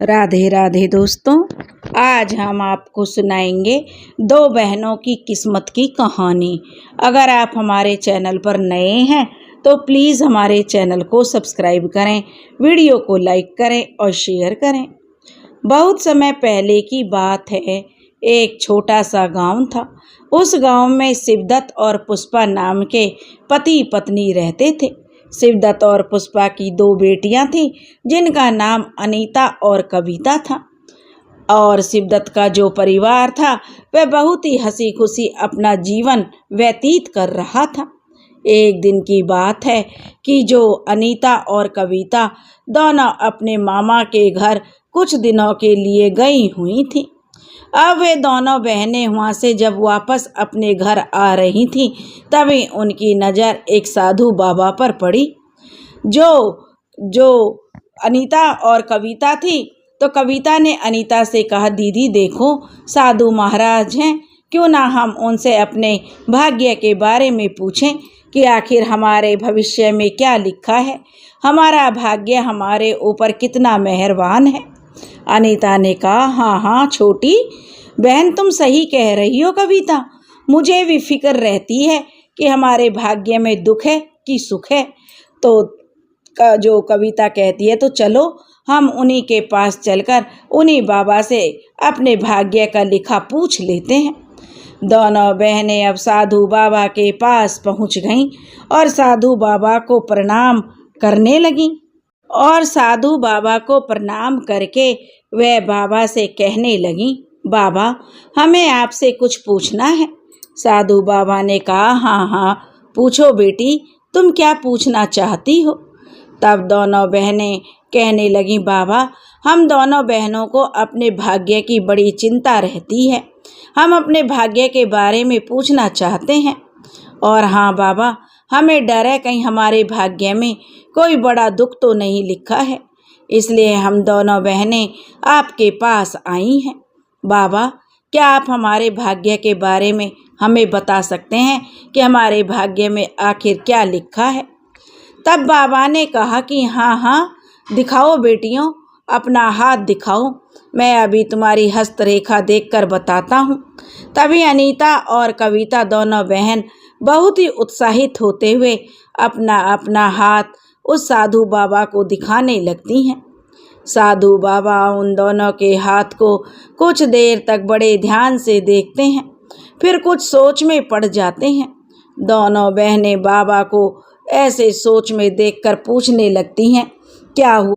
राधे राधे दोस्तों, आज हम आपको सुनाएंगे दो बहनों की किस्मत की कहानी। अगर आप हमारे चैनल पर नए हैं तो प्लीज़ हमारे चैनल को सब्सक्राइब करें, वीडियो को लाइक करें और शेयर करें। बहुत समय पहले की बात है, एक छोटा सा गांव था। उस गांव में शिवदत्त और पुष्पा नाम के पति पत्नी रहते थे। शिवदत्त और पुष्पा की दो बेटियां थीं, जिनका नाम अनीता और कविता था। और शिवदत्त का जो परिवार था वह बहुत ही हंसी खुशी अपना जीवन व्यतीत कर रहा था। एक दिन की बात है कि जो अनीता और कविता दोनों अपने मामा के घर कुछ दिनों के लिए गई हुई थीं। अब वे दोनों बहनें वहाँ से जब वापस अपने घर आ रही थीं, तभी उनकी नज़र एक साधु बाबा पर पड़ी। जो अनीता और कविता थी, तो कविता ने अनीता से कहा, दीदी देखो, साधु महाराज हैं, क्यों ना हम उनसे अपने भाग्य के बारे में पूछें कि आखिर हमारे भविष्य में क्या लिखा है, हमारा भाग्य हमारे ऊपर कितना मेहरबान है। अनीता ने कहा, हाँ छोटी बहन, तुम सही कह रही हो कविता, मुझे भी फिक्र रहती है कि हमारे भाग्य में दुख है कि सुख है। तो जो कविता कहती है, तो चलो हम उन्हीं के पास चलकर उन्हीं बाबा से अपने भाग्य का लिखा पूछ लेते हैं। दोनों बहनें अब साधु बाबा के पास पहुंच गईं और साधु बाबा को प्रणाम करने लगीं। और साधु बाबा को प्रणाम करके वह बाबा से कहने लगीं, बाबा हमें आपसे कुछ पूछना है। साधु बाबा ने कहा, हाँ पूछो बेटी, तुम क्या पूछना चाहती हो। तब दोनों बहनें कहने लगीं, बाबा हम दोनों बहनों को अपने भाग्य की बड़ी चिंता रहती है, हम अपने भाग्य के बारे में पूछना चाहते हैं। और हाँ बाबा, हमें डर है कहीं हमारे भाग्य में कोई बड़ा दुख तो नहीं लिखा है, इसलिए हम दोनों बहनें आपके पास आई हैं। बाबा क्या आप हमारे भाग्य के बारे में हमें बता सकते हैं कि हमारे भाग्य में आखिर क्या लिखा है। तब बाबा ने कहा कि हाँ दिखाओ बेटियों, अपना हाथ दिखाओ, मैं अभी तुम्हारी हस्तरेखा देखकर बताता हूँ। तभी अनीता और कविता दोनों बहन बहुत ही उत्साहित होते हुए अपना अपना हाथ उस साधु बाबा को दिखाने लगती हैं। साधु बाबा उन दोनों के हाथ को कुछ देर तक बड़े ध्यान से देखते हैं, फिर कुछ सोच में पड़ जाते हैं। दोनों बहनें बाबा को ऐसे सोच में देखकर पूछने लगती हैं, क्या हुआ